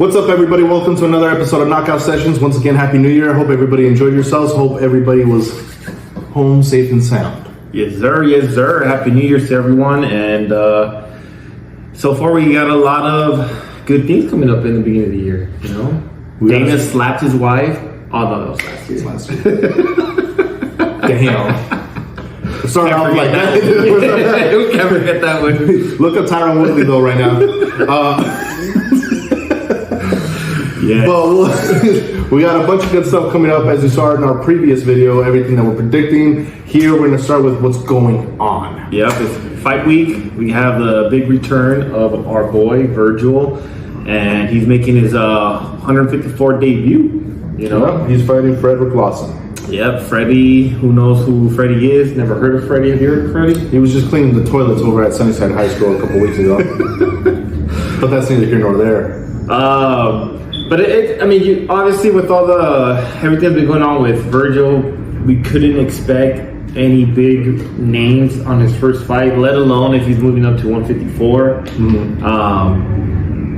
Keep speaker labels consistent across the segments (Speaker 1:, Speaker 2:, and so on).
Speaker 1: What's up, everybody? Welcome to another episode of Knockout Sessions. Once again, Happy New Year. I hope everybody enjoyed yourselves. Hope everybody was home safe and sound.
Speaker 2: Yes, sir. Yes, sir. Happy New Year to everyone. And so far, we got a lot of good things coming up in the beginning of the year. You know, Dana slapped his wife. Oh, no, that was last year.
Speaker 1: Damn. Sorry, I was like that.
Speaker 2: We can't forget that one.
Speaker 1: Look up Tyron Woodley, though, right now.
Speaker 2: Yeah.
Speaker 1: But we got a bunch of good stuff coming up, as you saw in our previous video, everything that we're predicting. Here, we're going to start with what's going on.
Speaker 2: Yep, it's fight week. We have the big return of our boy, Virgil, and he's making his 154 debut. You know,
Speaker 1: he's fighting Frederick Lawson.
Speaker 2: Yep, Freddie. Who knows who Freddie is? Never heard of Freddie. Have you heard of Freddie?
Speaker 1: He was just cleaning the toilets over at Sunnyside High School a couple weeks ago. But that's neither here nor there.
Speaker 2: But I mean, obviously with all everything that's been going on with Virgil, we couldn't expect any big names on his first fight, let alone if he's moving up to 154. Mm-hmm.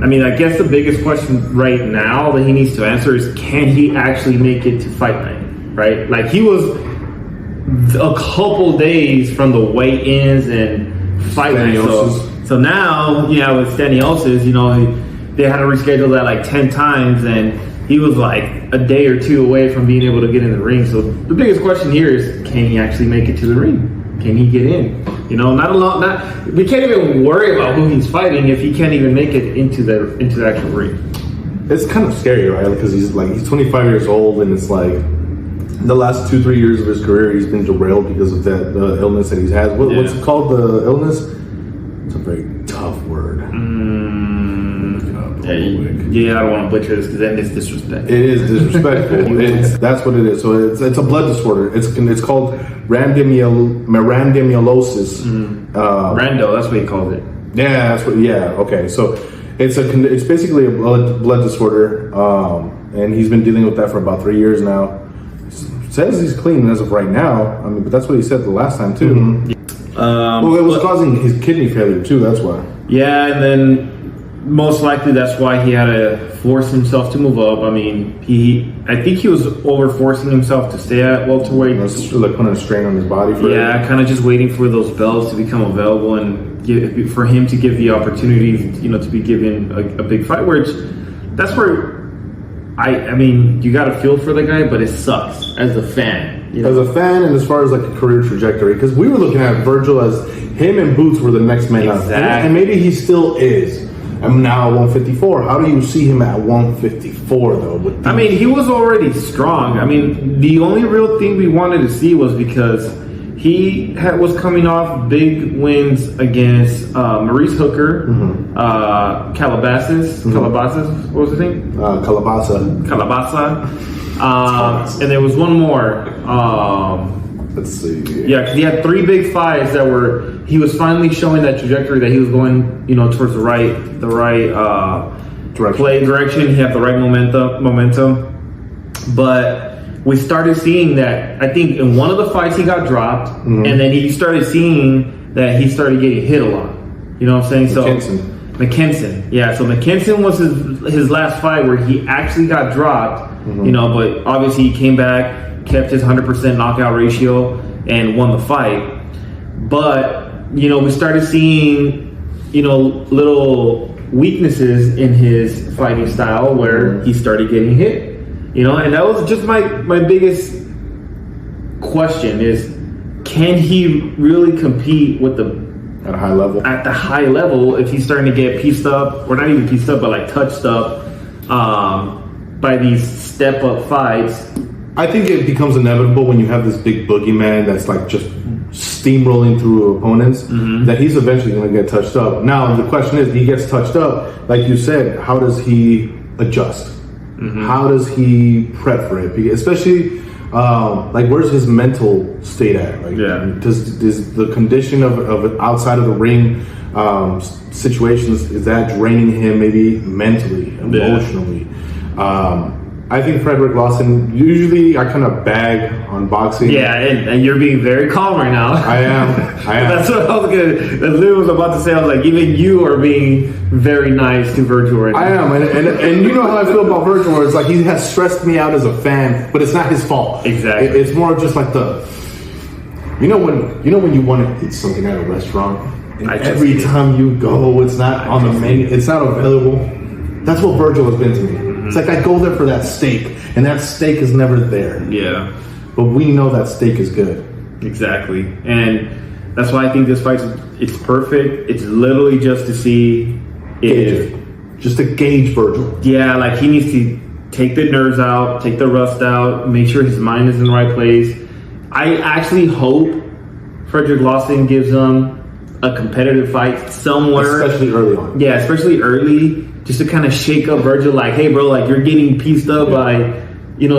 Speaker 2: I mean, I guess the biggest question right now that he needs to answer is, can he actually make it to fight night, right? Like, he was a couple days from the weigh-ins and fight night. So now, yeah, with Staniosis, you know, they had to reschedule that like 10 times, and he was like a day or two away from being able to get in the ring. So the biggest question here is, can he actually make it to the ring? Can he get in? You know, we can't even worry about who he's fighting if he can't even make it into the actual ring.
Speaker 1: It's kind of scary, right? Because he's 25 years old, and it's like the last 2-3 years of his career, he's been derailed because of that illness that he's had. What's it called, the illness? It's a very tough word.
Speaker 2: Yeah, I don't want to butcher this because then it's disrespectful. It
Speaker 1: is disrespectful. That's what it is. So it's a blood disorder. It's called rhabdomyolysis.
Speaker 2: Rando, that's what he calls it.
Speaker 1: Yeah, that's what. Yeah, okay. So it's basically a blood disorder, and he's been dealing with that for about 3 years now. Says he's clean as of right now. I mean, but that's what he said the last time too. Mm-hmm. Well, it was causing his kidney failure too. That's why.
Speaker 2: Yeah, and then most likely that's why he had to force himself to move up. I mean, I think he was over forcing himself to stay at welterweight.
Speaker 1: Like putting a strain on his body for
Speaker 2: kind of just waiting for those belts to become available and for him to give the opportunity, you know, to be given a big fight. That's where I mean, you got to feel for the guy, but it sucks as a fan. You know? As
Speaker 1: a fan, and as far as like a career trajectory, because we were looking at Virgil as him and Boots were the next man up, and maybe he still is. I'm now at 154. How do you see him at 154 though?
Speaker 2: I mean, he was already strong. I mean, the only real thing we wanted to see was because he was coming off big wins against Maurice Hooker, Calabasas. Mm-hmm. Calabasas, what was his name? Calabasa. And there was one more.
Speaker 1: Let's see.
Speaker 2: Yeah, because he had 3 big fights that he was finally showing that trajectory that he was going, you know, towards the right direction. He had the right momentum. But we started seeing that, I think in one of the fights he got dropped, and then he started seeing that he started getting hit a lot. You know what I'm saying? McKinson. Yeah, so McKinson was his last fight where he actually got dropped, you know, but obviously he came back, kept his 100% knockout ratio, and won the fight. But, you know, we started seeing, you know, little weaknesses in his fighting style where he started getting hit. You know, and that was just my biggest question is, can he really compete with
Speaker 1: at a high level?
Speaker 2: At the high level, if he's starting to get pieced up, or not even pieced up, but like touched up by these step-up fights.
Speaker 1: I think it becomes inevitable when you have this big boogeyman that's like just steamrolling through opponents, that he's eventually going to get touched up. Now, the question is, he gets touched up, like you said, how does he adjust? How does he prep for it? Especially, like, where's his mental state at? Like, does the condition of outside of the ring situations, is that draining him maybe mentally, emotionally? I think Frederick Lawson, usually I kind of bag on boxing.
Speaker 2: Yeah, and you're being very calm right now.
Speaker 1: I am.
Speaker 2: That's what I was was about to say. I was like, even you are being very nice to Virgil right now.
Speaker 1: I am, and you know how I feel about Virgil, where it's like he has stressed me out as a fan, but it's not his fault.
Speaker 2: Exactly.
Speaker 1: It's more of just like when you want to eat something at a restaurant, and every time you go, it's not on the menu, it's not available. That's what Virgil has been to me. It's like I go there for that steak, and that steak is never there.
Speaker 2: Yeah.
Speaker 1: But we know that steak is good.
Speaker 2: Exactly. And that's why I think this fight, it's perfect. It's literally just to see
Speaker 1: just to gauge Virgil.
Speaker 2: Yeah, like he needs to take the nerves out, take the rust out, make sure his mind is in the right place. I actually hope Frederick Lawson gives him a competitive fight somewhere.
Speaker 1: Especially early on.
Speaker 2: Yeah, especially early. Just to kind of shake up Virgil, like, hey, bro, like you're getting pieced up by,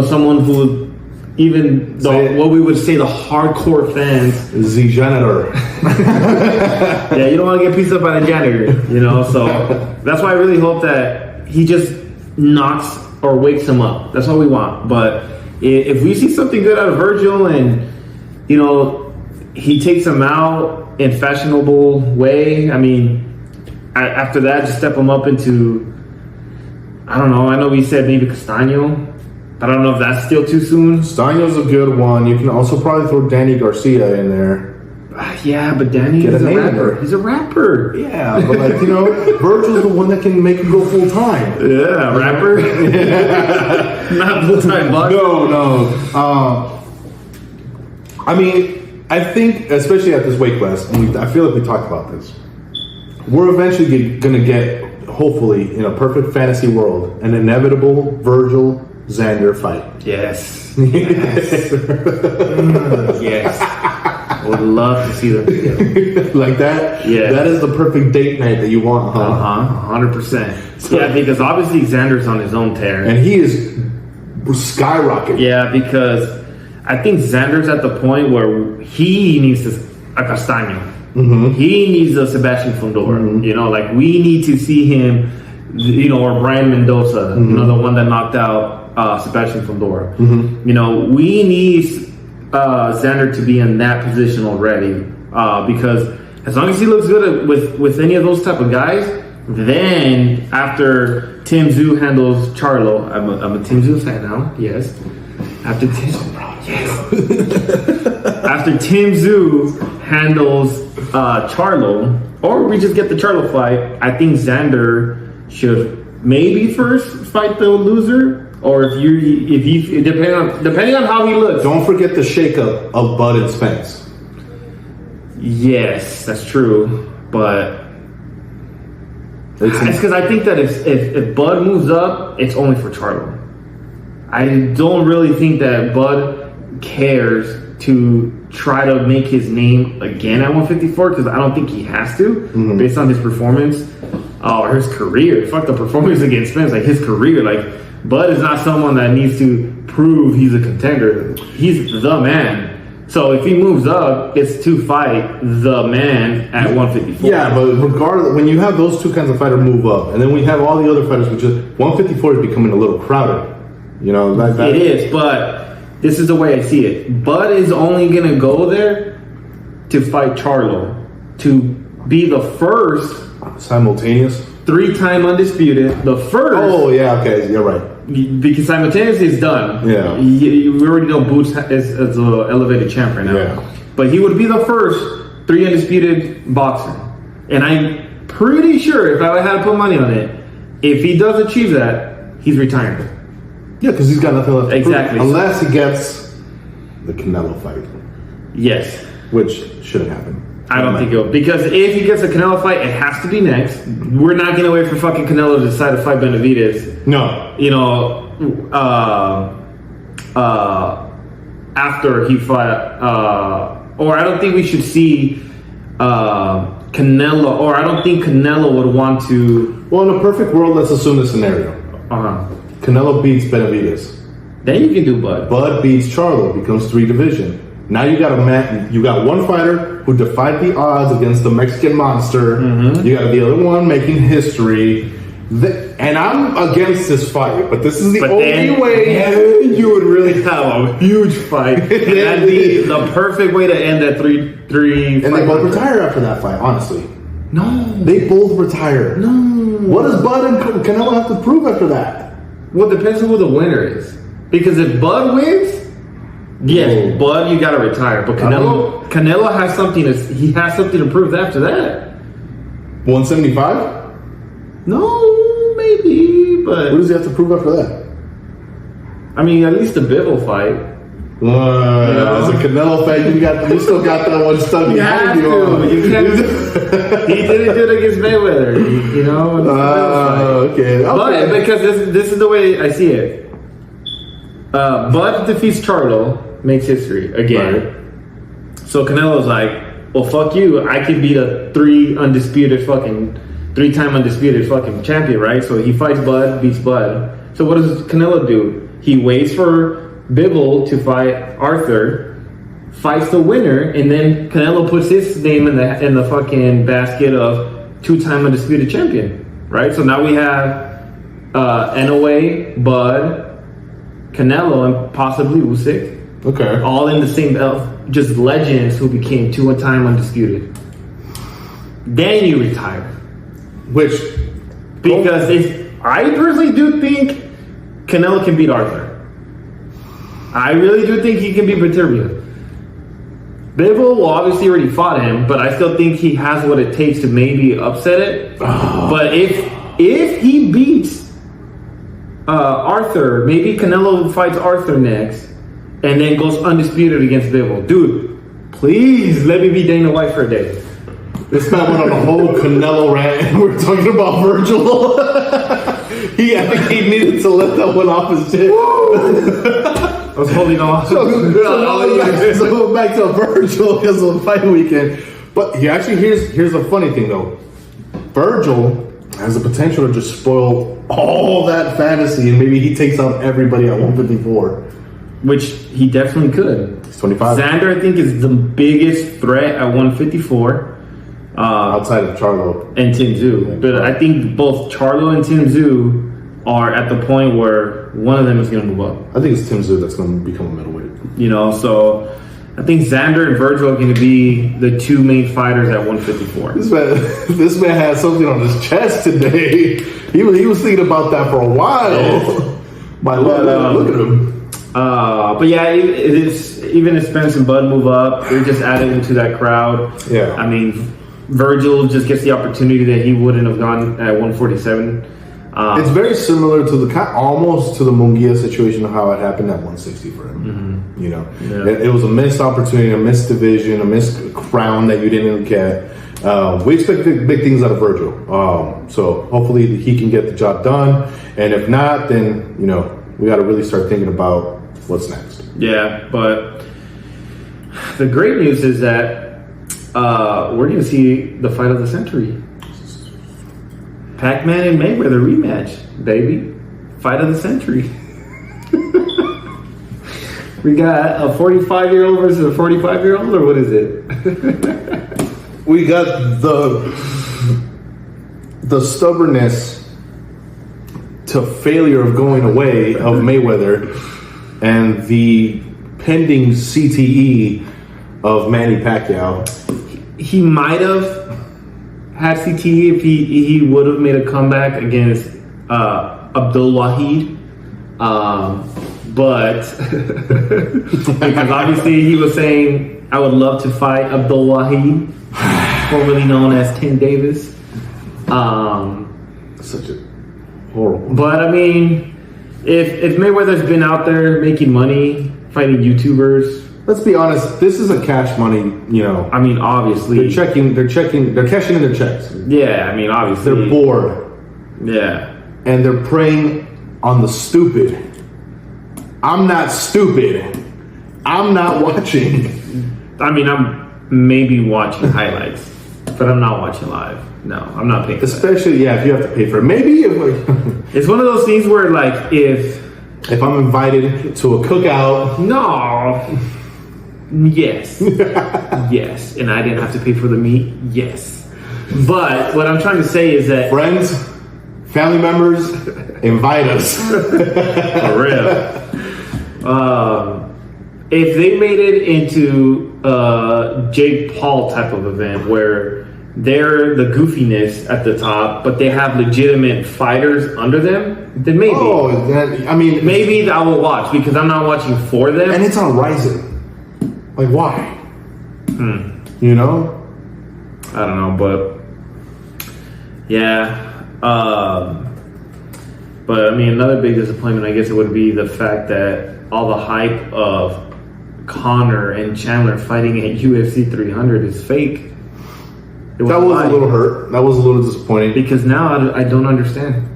Speaker 2: someone who, even what we would say the hardcore fans,
Speaker 1: the janitor.
Speaker 2: Yeah, you don't want to get pieced up by the janitor, So that's why I really hope that he just knocks or wakes him up. That's what we want. But if we see something good out of Virgil, and he takes him out in fashionable way, I mean. After that, just step him up into, I don't know. I know we said maybe Castaño, but I don't know if that's still too soon.
Speaker 1: Castaño's a good one. You can also probably throw Danny Garcia in there.
Speaker 2: Yeah, but Danny is a rapper. He's a rapper.
Speaker 1: Yeah, but Virgil's the one that can make him go full time.
Speaker 2: Yeah, rapper. Not full time boxer.
Speaker 1: No. I mean, I think, especially at this weight class, and I feel like we talked about this. We're eventually going to get, hopefully, in a perfect fantasy world, an inevitable Virgil Xander fight.
Speaker 2: Yes. Yes. I would love to see them together.
Speaker 1: Like that?
Speaker 2: Yeah.
Speaker 1: That is the perfect date night that you want, huh?
Speaker 2: 100%. Yeah, because obviously Xander's on his own tear.
Speaker 1: And he is skyrocketing.
Speaker 2: Yeah, because I think Xander's at the point where he needs a Castaño. Mm-hmm. He needs a Sebastian Fundora.
Speaker 1: Mm-hmm.
Speaker 2: We need to see him, or Brian Mendoza,
Speaker 1: mm-hmm.
Speaker 2: The one that knocked out Sebastian Fundora.
Speaker 1: Mm-hmm.
Speaker 2: We need Xander to be in that position already, because as long as he looks good with any of those type of guys, then after Tim Tszyu handles Charlo, I'm a Tim Tszyu fan now. Yes. After Tim Tszyu handles Charlo, or we just get the Charlo fight, I think Xander should maybe first fight the loser, or if you depending on how he looks.
Speaker 1: Don't forget the shakeup of Bud and Spence.
Speaker 2: Yes, that's true, but it's because I think that if Bud moves up, it's only for Charlo. I don't really think that Bud cares to try to make his name again at 154, because I don't think he has to, based on his performance or his career. Fuck the performance against Spence, his career. Bud is not someone that needs to prove he's a contender. He's the man. So if he moves up, it's to fight the man at 154.
Speaker 1: Yeah, but regardless, when you have those two kinds of fighters move up, and then we have all the other fighters, which is 154 is becoming a little crowded. It is, but this is the way I see it. Bud is only going to go there to fight Charlo, to be the first simultaneous
Speaker 2: 3-time undisputed, the first.
Speaker 1: Oh yeah, okay, you're right.
Speaker 2: Because simultaneously is done.
Speaker 1: Yeah,
Speaker 2: we already know Boots is an elevated champ right now.
Speaker 1: Yeah,
Speaker 2: but he would be the first 3 undisputed boxer, and I'm pretty sure if I had to put money on it, if he does achieve that, he's retiring.
Speaker 1: Yeah, because he's got nothing left to
Speaker 2: exactly
Speaker 1: prove, unless he gets the Canelo fight.
Speaker 2: Yes,
Speaker 1: which shouldn't happen.
Speaker 2: I don't think it will, because if he gets a Canelo fight, it has to be next. We're not going to wait for fucking Canelo to decide to fight Benavidez.
Speaker 1: No.
Speaker 2: After he fought, or I don't think we should see Canelo, or I don't think Canelo would want to.
Speaker 1: Well, in a perfect world, let's assume the scenario. Canelo beats Benavidez.
Speaker 2: Then you can do Bud.
Speaker 1: Bud beats Charlo, becomes 3 division. Now you got you got one fighter who defied the odds against the Mexican monster. Mm-hmm. You got the other one making history. And I'm against this fight, but this is the only way
Speaker 2: you would really have a huge fight. And that'd be the perfect way to end that 3-3.
Speaker 1: And they both retire after that fight, honestly.
Speaker 2: No.
Speaker 1: They both retire.
Speaker 2: No.
Speaker 1: What does Bud and Canelo have to prove after that?
Speaker 2: Well, it depends on who the winner is. Because if Bud wins, yes, Bud, you gotta retire. But Canelo has something to prove after that.
Speaker 1: 175?
Speaker 2: No, maybe, but
Speaker 1: What does he have to prove after that?
Speaker 2: I mean, at least the Bivol fight.
Speaker 1: As a Canelo fan, you still got that one stuck behind you.
Speaker 2: You can't. He didn't do it against Mayweather, you know.
Speaker 1: Okay.
Speaker 2: But because this is the way I see it. Bud defeats Charlo, makes history again.
Speaker 1: Right.
Speaker 2: So Canelo's like, well, fuck you. I can beat a three-time undisputed fucking champion, right? So he fights Bud, beats Bud. So what does Canelo do? He waits for Bivol to fight Arthur, fights the winner, and then Canelo puts his name in the fucking basket of two-time undisputed champion, right? So now we have NOA, Bud, Canelo, and possibly Usyk.
Speaker 1: Okay.
Speaker 2: All in the same belt, just legends who became two-time undisputed. Then you retire. Because I personally do think Canelo can beat Arthur. I really do think he can beat Viterbo. Bivol will obviously already fought him, but I still think he has what it takes to maybe upset it. But if he beats Arthur, maybe Canelo fights Arthur next, and then goes undisputed against Bivol. Dude, please let me beat Dana White for a day.
Speaker 1: This man went on a whole Canelo rant, and we're talking about Virgil. I think he needed to let that one off his chest.
Speaker 2: I was holding on.
Speaker 1: So back to Virgil because of the fight weekend. But here's the funny thing though. Virgil has the potential to just spoil all that fantasy, and maybe he takes out everybody at 154.
Speaker 2: Which he definitely could.
Speaker 1: He's 25.
Speaker 2: Xander, I think, is the biggest threat at 154.
Speaker 1: Outside of Charlo.
Speaker 2: And Tim Tszyu. But I think both Charlo and Tim Tszyu are at the point where one of them is going to move up.
Speaker 1: I think it's Tim Tszyu that's going to become a middleweight.
Speaker 2: You know, so I think Xander and Virgil are going to be the two main fighters at 154.
Speaker 1: This man had something on his chest today. He was thinking about that for a while. Look at him.
Speaker 2: But yeah, it is, even if Spence and Bud move up, they're just added into that crowd.
Speaker 1: Yeah.
Speaker 2: I mean, Virgil just gets the opportunity that he wouldn't have gone at 147.
Speaker 1: It's very similar to almost to the Munguia situation of how it happened at 160 for him. Mm-hmm. You know, it was a missed opportunity, a missed division, a missed crown that you didn't get. We expect big things out of Virgil. So hopefully he can get the job done. And if not, then, you know, we got to really start thinking about what's next.
Speaker 2: Yeah, but the great news is that we're going to see the fight of the century. Pacman and Mayweather rematch, baby. Fight of the century. We got a 45-year-old versus a 45-year-old, or what is it?
Speaker 1: We got the stubbornness to failure of going away of Mayweather and the pending CTE of Manny Pacquiao.
Speaker 2: He might have had CTE if he would have made a comeback against Abdul Wahid, but because obviously he was saying, I would love to fight Abdul Wahid, formerly known as Tim Davis.
Speaker 1: Such a horrible.
Speaker 2: But I mean, if Mayweather's been out there making money fighting YouTubers,
Speaker 1: let's be honest, this is a cash money, you know.
Speaker 2: I mean, obviously
Speaker 1: they're cashing in their checks.
Speaker 2: Yeah, I mean, obviously
Speaker 1: they're bored.
Speaker 2: Yeah.
Speaker 1: And they're preying on the stupid. I'm not stupid. I'm not watching.
Speaker 2: I mean, I'm maybe watching highlights, but I'm not watching live. No, I'm not paying for
Speaker 1: especially
Speaker 2: that.
Speaker 1: If you have to pay for it. Maybe
Speaker 2: it's one of those things where, like, if
Speaker 1: I'm invited to a cookout.
Speaker 2: No. Yes. Yes. And I didn't have to pay for the meat. Yes. But what I'm trying to say is that
Speaker 1: family members, invite us.
Speaker 2: For real. If they made it into Jake Paul type of event where they're the goofiness at the top, but they have legitimate fighters under them, then maybe.
Speaker 1: Oh,
Speaker 2: maybe I will watch because I'm not watching for them.
Speaker 1: And it's on Ryzen. Like, why? You know?
Speaker 2: I don't know, but yeah. But I mean, another big disappointment, I guess, it would be the fact that all the hype of Conor and Chandler fighting at UFC 300 is fake.
Speaker 1: That was a little hurt. That was a little disappointing.
Speaker 2: Because now I don't understand.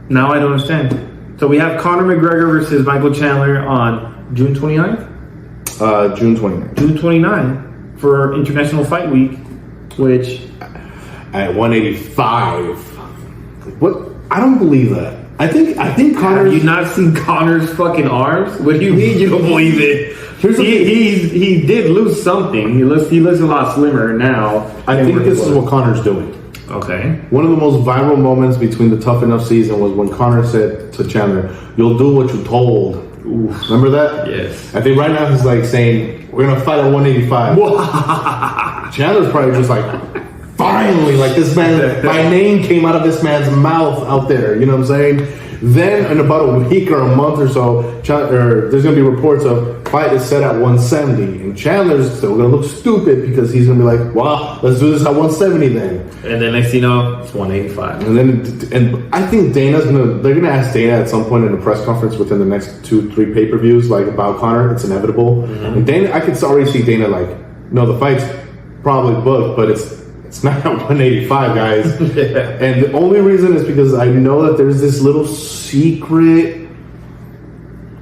Speaker 2: Now I don't understand. So we have Conor McGregor versus Michael Chandler on June 29th?
Speaker 1: June 29th.
Speaker 2: June 29th for International Fight Week, which...
Speaker 1: At 185. What? I don't believe that. I think Conor...
Speaker 2: Have you not seen Conor's fucking arms? What do you mean you don't believe it? He did lose something. He looks a lot slimmer now.
Speaker 1: I think this is what Conor's doing.
Speaker 2: Okay.
Speaker 1: One of the most viral moments between the Tough Enough season was when Conor said to Chandler, "You'll do what you're told." Oof. Remember that?
Speaker 2: Yes.
Speaker 1: I think right now he's like saying, "We're gonna fight at 185." Chandler's probably just like, finally, like this man, my name came out of this man's mouth out there. You know what I'm saying? Then in about a week or a month or so, there's gonna be reports of fight is set at 170, and Chandler's still gonna look stupid because he's gonna be like, "Well, let's do this at 170 then."
Speaker 2: And then next thing you know, it's 185.
Speaker 1: And I think they're gonna ask Dana at some point in a press conference within the next 2-3 pay-per-views, like about Conor. It's inevitable. And Dana, I could already see Dana like, no, the fight's probably booked, but it's not at 185, guys.
Speaker 2: Yeah.
Speaker 1: And the only reason is because I know that there's this little secret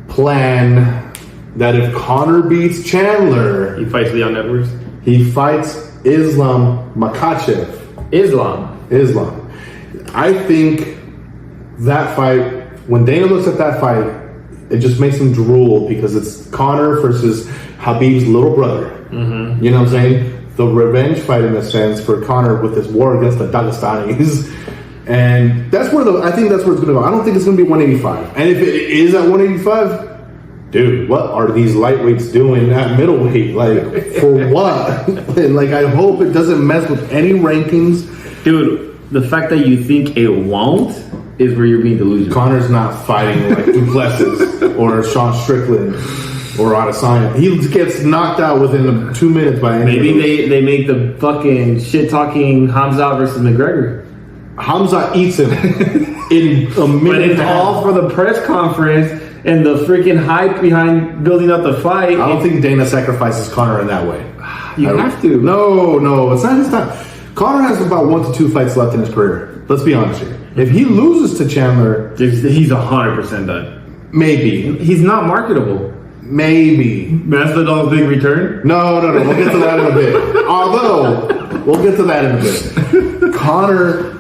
Speaker 1: plan that if Conor beats Chandler,
Speaker 2: He fights Leon Edwards.
Speaker 1: he fights Islam Makhachev.
Speaker 2: Islam.
Speaker 1: I think that fight, when Dana looks at that fight, it just makes him drool because it's Conor versus Khabib's little brother. You know what I'm saying? The revenge fight in a sense for Conor with this war against the Dagestanis. And I think that's where it's going to go. I don't think it's going to be 185. And if it is at 185, dude, what are these lightweights doing at middleweight? Like, for what? And like, I hope it doesn't mess with any rankings.
Speaker 2: Dude, the fact that you think it won't is where you're being delusional.
Speaker 1: Conor's not fighting like Duplessis or Sean Strickland or Adesanya. He gets knocked out within 2 minutes by any.
Speaker 2: Maybe they make the fucking shit-talking Hamza versus McGregor.
Speaker 1: Hamza eats him in a minute.
Speaker 2: But it's all for the press conference and the freaking hype behind building up the fight.
Speaker 1: I don't think Dana sacrifices Conor in that way.
Speaker 2: You have to.
Speaker 1: No, it's not his time. Conor has about 1 to 2 fights left in his career. Let's be honest here. If he loses to Chandler,
Speaker 2: he's 100% done.
Speaker 1: Maybe.
Speaker 2: He's not marketable.
Speaker 1: Maybe.
Speaker 2: Masvidal's big return?
Speaker 1: No. We'll get to that in a bit. Although, we'll get to that in a bit. Conor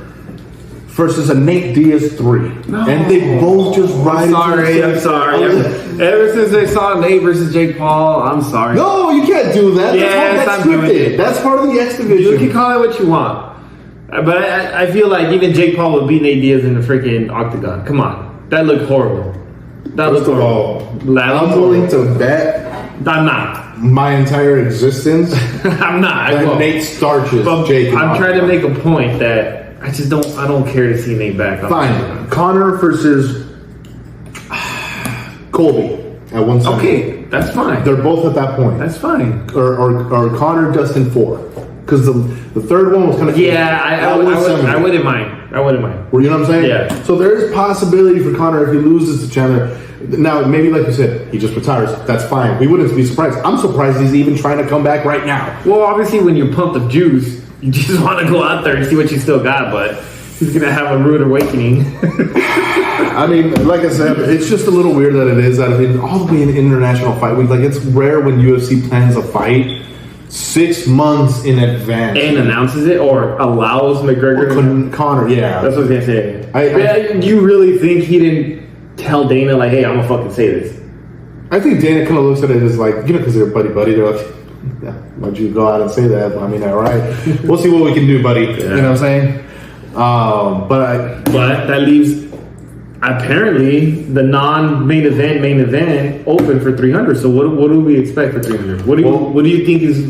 Speaker 1: versus a Nate Diaz 3. No. And they both just ride.
Speaker 2: I'm sorry. Ever since they saw Nate versus Jake Paul, I'm sorry.
Speaker 1: No, you can't do that.
Speaker 2: Yes,
Speaker 1: that's scripted. That's part of the X division.
Speaker 2: You can call it what you want. But I feel like even Jake Paul would beat Nate Diaz in the freaking octagon. Come on. That looked horrible.
Speaker 1: First of all, I'm willing to bet.
Speaker 2: I'm not.
Speaker 1: My entire existence.
Speaker 2: I'm not.
Speaker 1: That Nate starches Jake.
Speaker 2: I'm trying to make a point that I don't care to see Nate back.
Speaker 1: Fine. Conor versus Colby at 170.
Speaker 2: Okay, that's fine.
Speaker 1: They're both at that point.
Speaker 2: That's fine.
Speaker 1: Or Conor Dustin 4. Because the third one was kind of...
Speaker 2: Yeah, I wouldn't mind. You know what I'm saying?
Speaker 1: Yeah. So there is possibility for Conor if he loses to Chandler. Now, maybe like you said, he just retires. That's fine. We wouldn't be surprised. I'm surprised he's even trying to come back right now.
Speaker 2: Well, obviously, when you're pumped of juice, you just want to go out there and see what you still got, but he's going to have a rude awakening.
Speaker 1: I mean, like I said, it's just a little weird that it is that all the way in International Fight Week. Like, it's rare when UFC plans a fight 6 months in advance
Speaker 2: and announces it or allows McGregor
Speaker 1: Conor. Yeah,
Speaker 2: that's what I was gonna say. Do you really think he didn't tell Dana like, "Hey, I'm gonna fucking say this"?
Speaker 1: I think Dana kind of looks at it as like, because they're buddy. They're like, yeah, why'd you go out and say that? I mean, all right, we'll see what we can do, buddy. Yeah. You know what I'm saying?
Speaker 2: But that leaves apparently the non-main event open for 300. So what do we expect for 300? What do you think is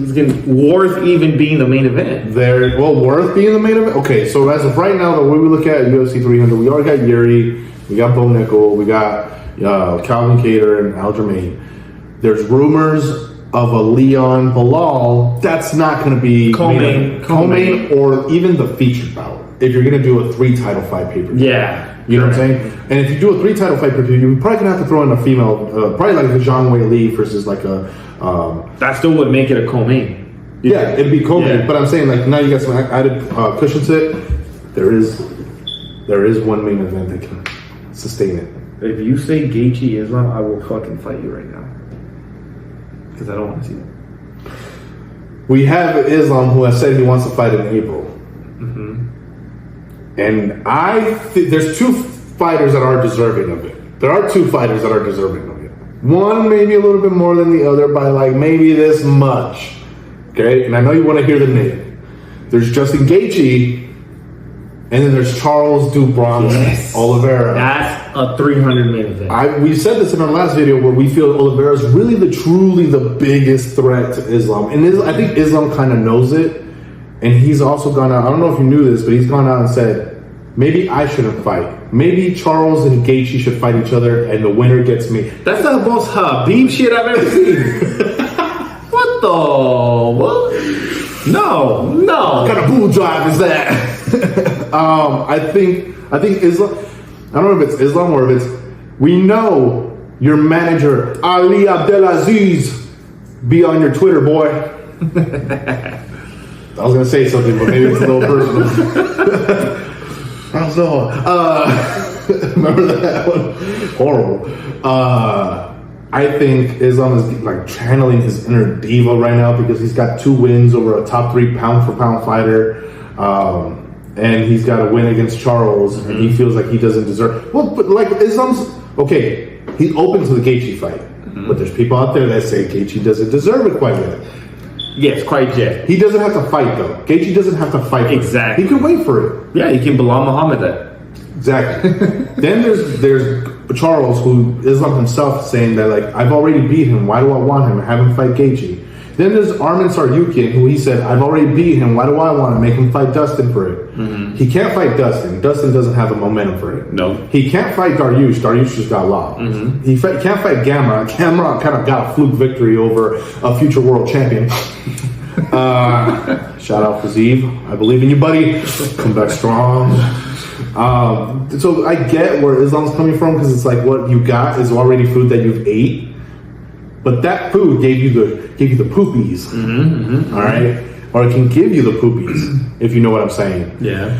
Speaker 2: worth even being the main event?
Speaker 1: Worth being the main event. Okay, so as of right now, the way we look at UFC 300, we already got Yuri, we got Bo Nickel, we got Calvin Kattar and Aljamain. There's rumors of a Leon Bilal. That's not going to be co-main or even the featured bout. If you're going to do a 3 title fight pay-per-view.
Speaker 2: Yeah.
Speaker 1: You know what I'm saying? And if you do a 3 title fight pay-per-view, you're probably going to have to throw in a female, probably like the Zhang Wei Li versus like a...
Speaker 2: that still would make it a co-main.
Speaker 1: Yeah, it'd be co-main.
Speaker 2: Yeah.
Speaker 1: But I'm saying like now you got some added cushion to it. There is one main event that can sustain it.
Speaker 2: If you say Gaethje Islam, I will fucking fight you right now. Because I don't want to see that.
Speaker 1: We have Islam who has said he wants to fight in April. And I think there's 2 fighters that are deserving of it. There are 2 fighters that are deserving of it. One maybe a little bit more than the other by like maybe this much. Okay? And I know you want to hear the name. There's Justin Gaethje, and then there's Charles DuBronx Oliveira.
Speaker 2: That's a 300 main event.
Speaker 1: We said this in our last video where we feel Oliveira is really truly the biggest threat to Islam. And I think Islam kind of knows it. And he's also gone out, I don't know if you knew this, but he's gone out and said, maybe I shouldn't fight. Maybe Charles and Gaethje should fight each other and the winner gets me.
Speaker 2: That's the most Habib shit I've ever seen. What No.
Speaker 1: What kind of bull drive is that? I think Islam, I don't know if it's Islam or if it's, we know your manager, Ali Abdelaziz, be on your Twitter, boy. I was going to say something, but maybe it's a little personal. I don't know. Remember that one? Horrible. I think Islam is like channeling his inner diva right now because he's got 2 wins over a top 3 pound-for-pound fighter. And he's got a win against Charles, and he feels like he doesn't deserve... Well, but like Islam's... Okay, he's open to the Gaethje fight. But there's people out there that say Gaethje doesn't deserve it quite yet.
Speaker 2: Yes, quite yet.
Speaker 1: He doesn't have to fight though. Gaethje doesn't have to fight.
Speaker 2: Exactly.
Speaker 1: He can wait for it.
Speaker 2: Yeah, he can Bilal Muhammad that.
Speaker 1: Exactly. Then there's Charles, who Islam himself saying that like I've already beat him. Why do I want him? Have him fight Gaethje. Then there's Arman Tsarukyan, who he said I've already beat him. Why do I want to make him fight Dustin for it? He can't fight Dustin. Dustin doesn't have the momentum for it.
Speaker 2: No.
Speaker 1: He can't fight Dariush. Dariush just got locked. He can't fight Gamrot. Gamrot kind of got a fluke victory over a future world champion. Shout out Fazeev. I believe in you, buddy. Come back strong. So I get where Islam's coming from because it's like what you got is already food that you've ate, but that food gave you the poopies. All right, or it can give you the poopies if you know what I'm saying.
Speaker 2: Yeah.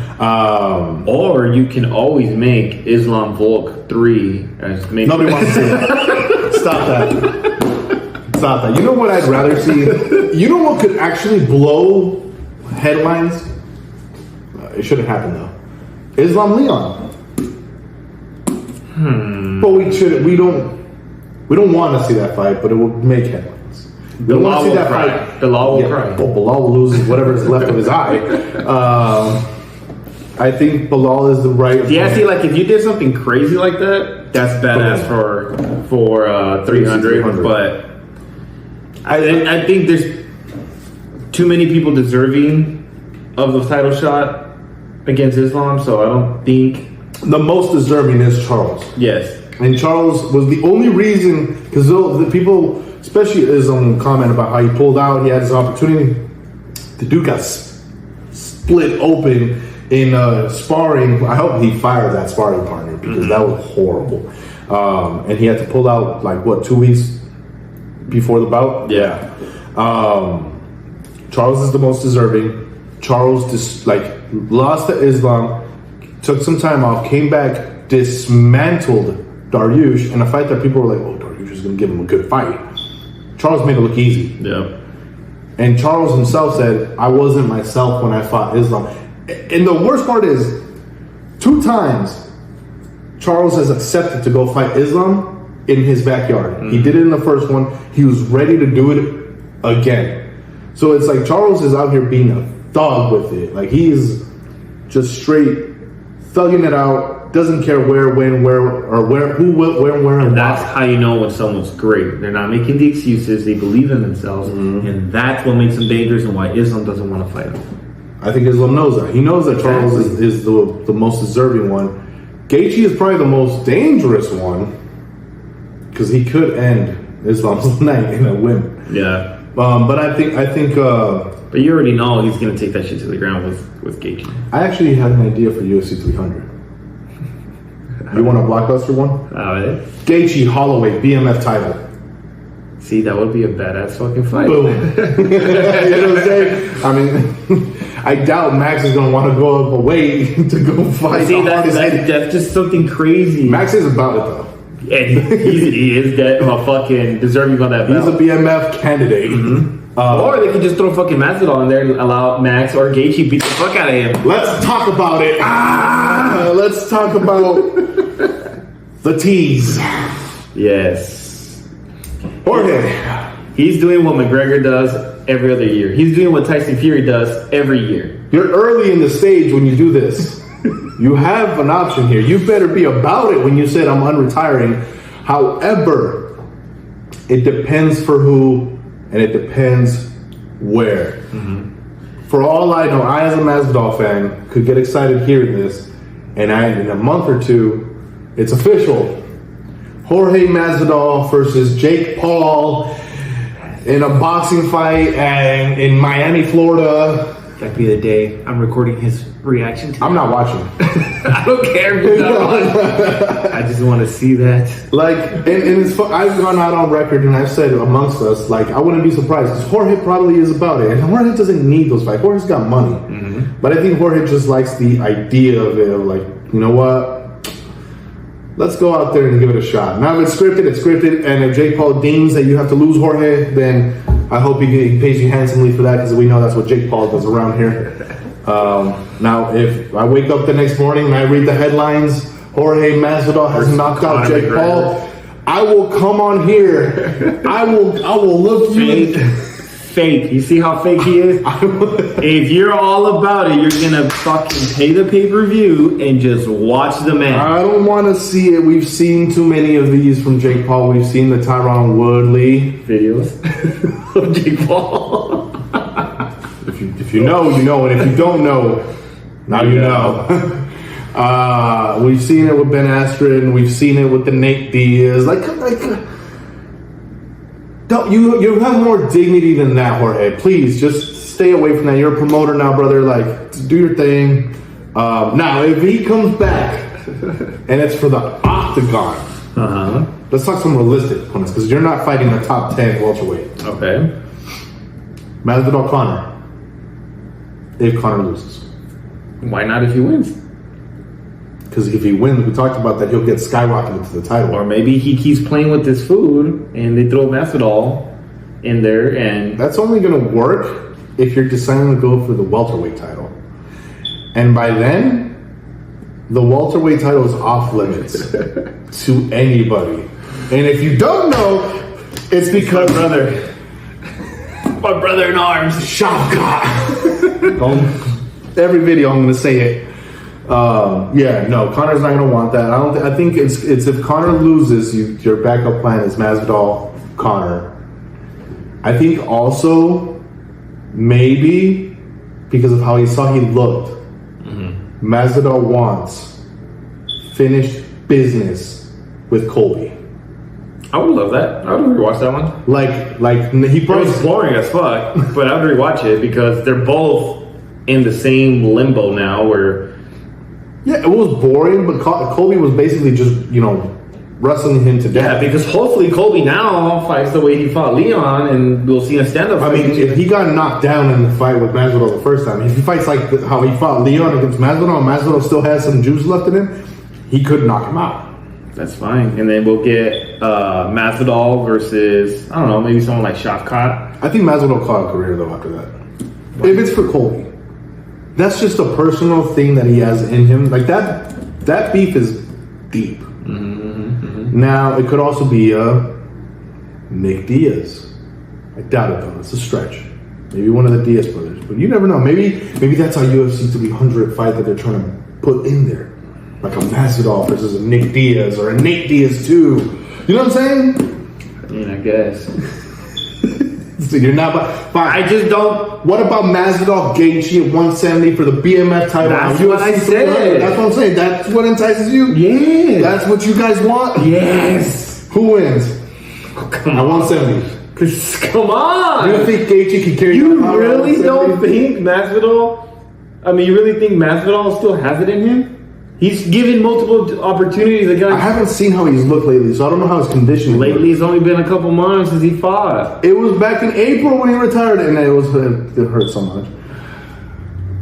Speaker 2: Or you can always make Islam Volk 3 as maybe
Speaker 1: nobody wants to see that. Stop that. You know what I'd rather see? You know what could actually blow headlines? It shouldn't happen though. Islam Leon. But we don't want to see that fight, but it will make headlines.
Speaker 2: Bilal will cry. Bilal will cry.
Speaker 1: Well, Bilal will lose whatever is left of his eye. I think Bilal is the right.
Speaker 2: Yeah, see, like if you did something crazy like that, that's badass for 300. But I think there's too many people deserving of the title shot against Islam, so I don't think
Speaker 1: the most deserving is Charles.
Speaker 2: Yes,
Speaker 1: and Charles was the only reason because the people, especially Islam, comment about how he pulled out. He had his opportunity. The dude got split open in sparring. I hope he fired that sparring partner because that was horrible. And he had to pull out like what 2 weeks before the bout.
Speaker 2: Yeah.
Speaker 1: Charles is the most deserving. Charles just lost to Islam, took some time off, came back, dismantled Dariush in a fight that people were like, "Oh, Dariush is going to give him a good fight." Charles made it look easy.
Speaker 2: Yeah.
Speaker 1: And Charles himself said, "I wasn't myself when I fought Islam." And the worst part is, 2 times Charles has accepted to go fight Islam in his backyard. He did it in the first one. He was ready to do it again. So it's like Charles is out here being a thug with it. Like he's just straight thugging it out. Doesn't care where, when, where, or where, who, where, and
Speaker 2: that's
Speaker 1: why.
Speaker 2: how you know when someone's great. They're not making the excuses. They believe in themselves, and that's what makes them dangerous. And why Islam doesn't want to fight them.
Speaker 1: I think Islam knows that. He knows that Charles is the most deserving one. Gaethje is probably the most dangerous one because he could end Islam's night in a win.
Speaker 2: Yeah.
Speaker 1: But I think.
Speaker 2: But you already know he's gonna take that shit to the ground with Gaethje.
Speaker 1: I actually had an idea for UFC 300. You want a blockbuster one? Gaethje Holloway BMF title.
Speaker 2: See, that would be a badass fucking fight.
Speaker 1: Boom. You know what I'm saying? I mean, I doubt Max is gonna want to go up away to go fight.
Speaker 2: See, that's just something crazy.
Speaker 1: Max is about it though.
Speaker 2: And he is that fucking deserving on that belt.
Speaker 1: He's a BMF candidate.
Speaker 2: Or they could just throw fucking Masvidal in there and allow Max or Gaethje beat the fuck out of him.
Speaker 1: Let's talk about it. Let's talk about the tease.
Speaker 2: Yes.
Speaker 1: Jorge.
Speaker 2: He's doing what McGregor does every other year. He's doing what Tyson Fury does every year.
Speaker 1: You're early in the stage when you do this. You have an option here. You better be about it when you said I'm unretiring. However, it depends for who and it depends where. For all I know, I as a Masvidal fan could get excited hearing this, and in a month or two, it's official. Jorge Masvidal versus Jake Paul in a boxing fight and in Miami, Florida.
Speaker 2: That'd be the day I'm recording his reaction to
Speaker 1: I'm not watching.
Speaker 2: I don't care if you're not watching. I just want to see that.
Speaker 1: Like, and it's I've gone out on record and I've said amongst us, like, I wouldn't be surprised because Jorge probably is about it. And Jorge doesn't need those fights. Jorge's got money. But I think Jorge just likes the idea of it, of like, you know what? Let's go out there and give it a shot. Now, if it's scripted, it's scripted. And if Jake Paul deems that you have to lose Jorge, then I hope he pays you handsomely for that because we know that's what Jake Paul does around here. Now, if I wake up the next morning and I read the headlines, Jorge Masvidal has knocked out Jake Paul, I will come on here. I will look you.
Speaker 2: Fake. You see how fake he is? If you're all about it, you're gonna fucking pay the pay-per-view and just watch the man.
Speaker 1: I don't want to see it. We've seen too many of these from Jake Paul. We've seen the Tyron Woodley
Speaker 2: videos of Jake Paul.
Speaker 1: If you know, you know, and if you don't know, now you know. We've seen it with Ben Askren. We've seen it with the Nate Diaz. Don't you have more dignity than that, Jorge. Please, just stay away from that. You're a promoter now, brother. Like, do your thing. Now, if he comes back and it's for the octagon, let's talk some realistic opponents because you're not fighting the top 10 welterweight.
Speaker 2: Okay.
Speaker 1: Masvidal Conor. If Conor loses.
Speaker 2: Why not if he wins?
Speaker 1: Because if he wins, we talked about that, he'll get skyrocketed to the title.
Speaker 2: Or maybe he keeps playing with this food and they throw Masvidal in there and...
Speaker 1: That's only going to work if you're deciding to go for the welterweight title. And by then, the welterweight title is off limits to anybody. And if you don't know, it's because...
Speaker 2: My brother in arms.
Speaker 1: Shavkat. Every video I'm going to say it. Yeah, no, Conor's not going to want that. I think it's if Conor loses, your backup plan is Masvidal, Conor. I think also maybe because of how he looked, Masvidal wants finished business with Colby.
Speaker 2: I would love that. I would rewatch that one.
Speaker 1: Like he probably
Speaker 2: was boring as fuck, but I would rewatch it because they're both in the same limbo now where.
Speaker 1: Yeah, it was boring, but Colby was basically just, wrestling him to death.
Speaker 2: Yeah, because hopefully Colby now fights the way he fought Leon, and we'll see a stand-up.
Speaker 1: I mean, if he got knocked down in the fight with Masvidal the first time, if he fights like how he fought Leon against Masvidal, and Masvidal still has some juice left in him, he could knock him out.
Speaker 2: That's fine. And then we'll get Masvidal versus, I don't know, maybe someone like Shavkat.
Speaker 1: I think Masvidal will call a career, though, after that. If it's for Colby. That's just a personal thing that he has in him. Like, that beef is deep. Now, it could also be Nick Diaz. I doubt it, though. It's a stretch. Maybe one of the Diaz brothers. But you never know. Maybe that's our UFC 300 fight that they're trying to put in there, like a Masvidal versus a Nick Diaz or a Nate Diaz too. You know what I'm saying?
Speaker 2: I mean, I guess.
Speaker 1: So you're not. Fine.
Speaker 2: I just don't.
Speaker 1: What about Masvidal Gaethje at 170 for the BMF title?
Speaker 2: That's what I said.
Speaker 1: That's what I'm saying. That's what entices you.
Speaker 2: Yeah.
Speaker 1: That's what you guys want.
Speaker 2: Yes.
Speaker 1: Who wins?
Speaker 2: Come
Speaker 1: At
Speaker 2: on.
Speaker 1: 170.
Speaker 2: Come on.
Speaker 1: You don't think Gaethje can carry?
Speaker 2: You really don't think Masvidal? I mean, you really think Masvidal still has it in him? He's given multiple opportunities against.
Speaker 1: I haven't seen how he's looked lately, so I don't know how his condition is.
Speaker 2: Lately, it's only been a couple months since he fought.
Speaker 1: It was back in April when he retired, and it hurt so much.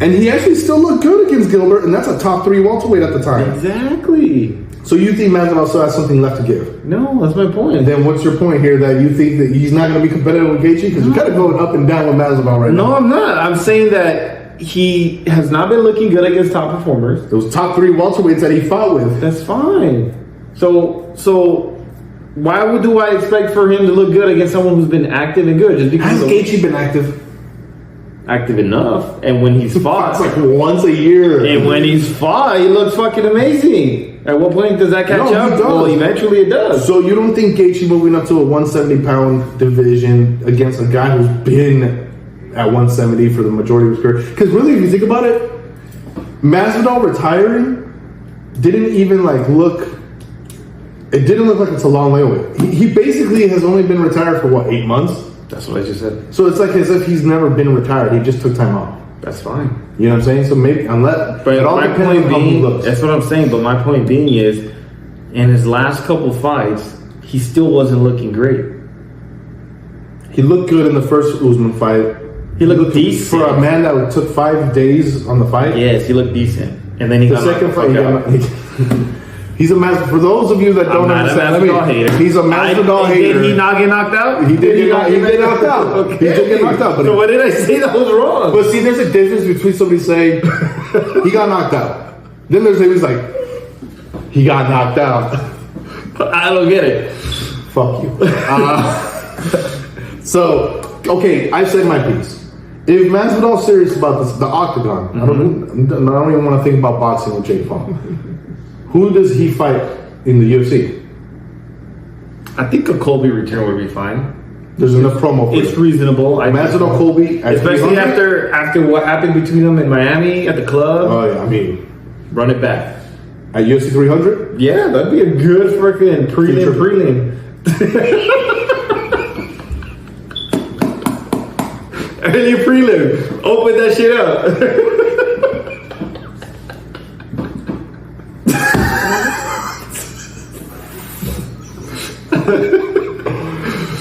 Speaker 1: And he actually still looked good against Gilbert, and that's a top 3 welterweight at the time.
Speaker 2: Exactly.
Speaker 1: So you think Masvidal still has something left to give?
Speaker 2: No, that's my point.
Speaker 1: And then what's your point here that you think that he's not going to be competitive with Gaethje? Because you're kind of going up and down with Masvidal right now.
Speaker 2: No, I'm not. I'm saying that he has not been looking good against top performers.
Speaker 1: Those top 3 welterweights that he fought with.
Speaker 2: That's fine. So why do I expect for him to look good against someone who's been active and good? Just because
Speaker 1: Has Gaethje been active?
Speaker 2: Active enough, and when he's fought,
Speaker 1: It's like once a year.
Speaker 2: and when he's fought, he looks fucking amazing. At what point does that catch
Speaker 1: No, he
Speaker 2: up?
Speaker 1: does.
Speaker 2: Well, eventually it does.
Speaker 1: So you don't think Gaethje moving up to a 170-pound division against a guy who's been at 170 for the majority of his career? Because really, if you think about it, Masvidal retiring didn't even look. It didn't look like it's a long way away. He basically has only been retired for 8 months.
Speaker 2: That's what I just said.
Speaker 1: So it's like as if he's never been retired. He just took time off.
Speaker 2: That's fine.
Speaker 1: You know what I'm saying? So maybe unless,
Speaker 2: But
Speaker 1: it all
Speaker 2: my
Speaker 1: depends
Speaker 2: point
Speaker 1: on how he
Speaker 2: being,
Speaker 1: looks.
Speaker 2: that's what I'm saying. But my point being is, in his last couple fights, he still wasn't looking great.
Speaker 1: He looked good in the first Usman fight.
Speaker 2: He looked decent
Speaker 1: For a man that took 5 days on the fight.
Speaker 2: Yes, he looked decent, and then he
Speaker 1: The
Speaker 2: got
Speaker 1: second fight, he's a Masvidal. For those of you that don't understand, he's a Masvidal hater.
Speaker 2: Did he not get knocked out?
Speaker 1: He did get knocked out.
Speaker 2: Okay.
Speaker 1: He did get knocked out. But
Speaker 2: so what did I say that was wrong?
Speaker 1: But see, there's a difference between somebody saying he got knocked out. Then there's who's like he got knocked out.
Speaker 2: I don't get it.
Speaker 1: Fuck you. So okay, I said my piece. If Masvidal's serious about this, the octagon, I don't even want to think about boxing with Jake Paul. Who does he fight in the UFC?
Speaker 2: I think a Colby return would be fine.
Speaker 1: There's enough promo for
Speaker 2: It's
Speaker 1: it.
Speaker 2: reasonable.
Speaker 1: Masvidal, Colby, at
Speaker 2: especially
Speaker 1: 300?
Speaker 2: after what happened between them in Miami at the club.
Speaker 1: Oh yeah, I mean,
Speaker 2: Run it back.
Speaker 1: at UFC 300.
Speaker 2: Yeah, that'd be a good freaking prelim. Early prelim. Open that shit up.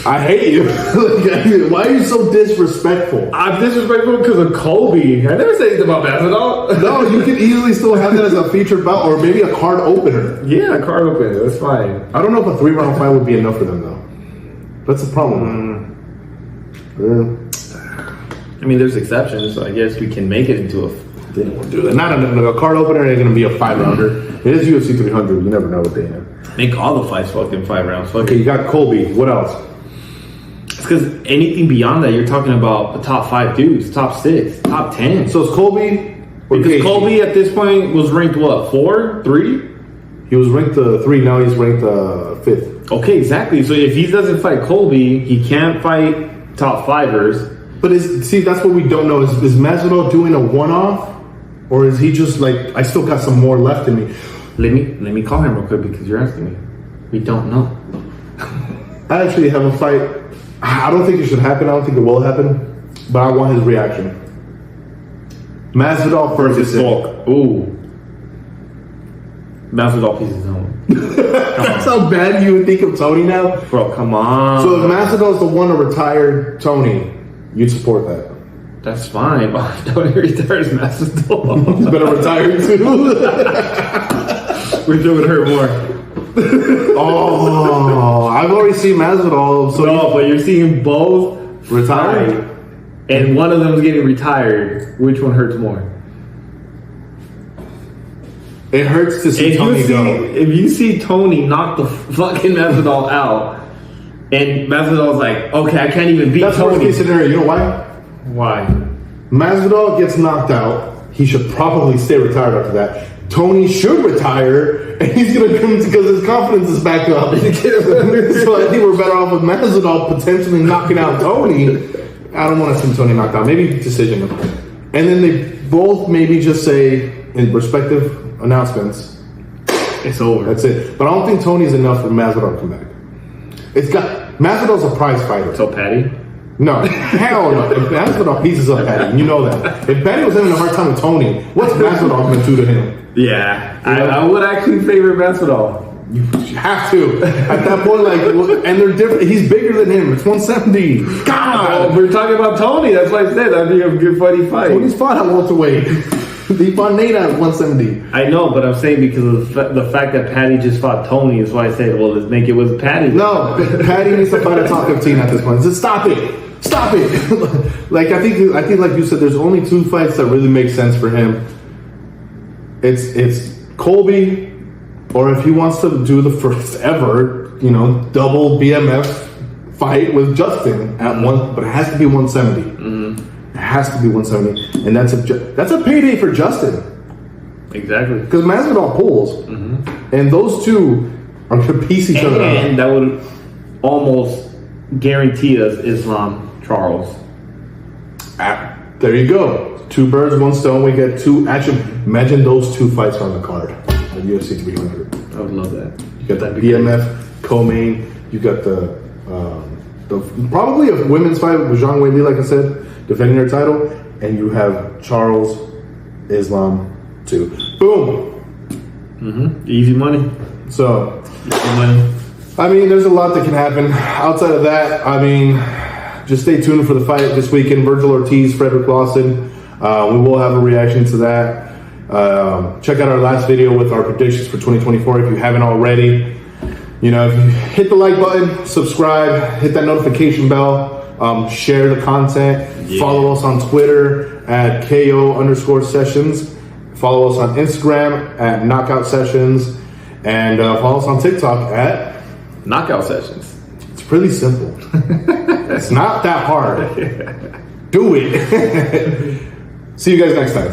Speaker 1: I hate you. Why are you so disrespectful?
Speaker 2: I'm disrespectful because of Colby. I never said anything about Masvidal.
Speaker 1: No, you can easily still have that as a featured bout or maybe a card opener.
Speaker 2: Yeah, a card opener. That's fine.
Speaker 1: I don't know if a 3-round fight would be enough for them though. That's the problem.
Speaker 2: I mean, there's exceptions, so I guess we can make it into a.
Speaker 1: They don't want to do that. Not a card opener. They're going to be a 5-rounder. It is UFC 300. You never know what they have.
Speaker 2: Make all the fights fucking 5 rounds.
Speaker 1: Okay, you got Colby. What else?
Speaker 2: It's because anything beyond that, you're talking about the top 5 dudes, top 6, top 10.
Speaker 1: So it's Colby.
Speaker 2: Because Colby at this point was ranked what, 4, 3?
Speaker 1: He was ranked 3. Now he's ranked 5th.
Speaker 2: Okay, exactly. So if he doesn't fight Colby, he can't fight top 5ers.
Speaker 1: But see, that's what we don't know. Is Masvidal doing a one-off, or is he just like, I still got some more left in me?
Speaker 2: Let me call him real quick because you're asking me. We don't know.
Speaker 1: I actually have a fight. I don't think it should happen. I don't think it will happen. But I want his reaction. Masvidal versus
Speaker 2: Volk. Ooh. Masvidal pieces home.
Speaker 1: That's how bad you would think of Tony now?
Speaker 2: Bro, come on.
Speaker 1: So if Masvidal's the one to retire Tony, you'd support that.
Speaker 2: That's fine. Oh, Tony retires Masvidal.
Speaker 1: He's better retire too.
Speaker 2: Which would hurt more.
Speaker 1: Oh, I've already seen Masvidal. So
Speaker 2: No, but you're seeing both
Speaker 1: retired.
Speaker 2: fight, and one of them's getting retired. Which one hurts more?
Speaker 1: It hurts to see Tony go.
Speaker 2: If you see Tony knock the fucking Masvidal out, and Masvidal's like, okay, I can't even beat
Speaker 1: That's
Speaker 2: Tony.
Speaker 1: worst case scenario. You know why?
Speaker 2: Why?
Speaker 1: Masvidal gets knocked out. He should probably stay retired after that. Tony should retire, and he's going to come because his confidence is back up. So I think we're better off with Masvidal potentially knocking out Tony. I don't want to see Tony knocked out. Maybe decision. And then they both maybe just say in respective announcements,
Speaker 2: it's over.
Speaker 1: That's it. But I don't think Tony's enough for Masvidal to come back. Masvidal's a prize fighter.
Speaker 2: So Patty?
Speaker 1: No, hell no. If Masvidal pieces up Patty, you know that. If Patty was having a hard time with Tony, what's Masvidal going to do to him?
Speaker 2: Yeah, I would actually favor Masvidal.
Speaker 1: You have to. At that point, and they're different. He's bigger than him. It's 170. God!
Speaker 2: We're talking about Tony. That's why I said that'd be a good funny fight.
Speaker 1: Tony's fought at welterweight. He fought Nate at 170.
Speaker 2: I know, but I'm saying because of the fact that Patty just fought Tony is why I said, well, let's make it with Patty.
Speaker 1: No, Patty needs to fight a top 15 at this point. Just stop it. Stop it. I think like you said, there's only 2 fights that really make sense for him. It's Colby, or if he wants to do the first ever, double BMF fight with Justin at one, but it has to be 170. Mm-hmm. It has to be 170, and that's a payday for Justin.
Speaker 2: Exactly,
Speaker 1: because Masvidal pulls, and those two are going to piece each other out.
Speaker 2: And that would almost guarantee us Islam Charles.
Speaker 1: There you go. 2 birds, 1 stone. We get 2. Actually, imagine those 2 fights on the card at UFC 300.
Speaker 2: I would love that.
Speaker 1: You got that BMF co-main. You got the probably a women's fight with Zhang Weili, like I said, defending her title, and you have Charles Islam too. Boom.
Speaker 2: Easy money.
Speaker 1: So,
Speaker 2: easy money.
Speaker 1: I mean, there's a lot that can happen. Outside of that, I mean, just stay tuned for the fight this weekend. Virgil Ortiz, Frederick Lawson. We will have a reaction to that. Check out our last video with our predictions for 2024 if you haven't already. If you hit the like button, subscribe, hit that notification bell, share the content, follow us on Twitter at KO_sessions, follow us on Instagram at Knockout Sessions, and follow us on TikTok at
Speaker 2: Knockout Sessions.
Speaker 1: It's pretty simple. It's not that hard. Do it. See you guys next time.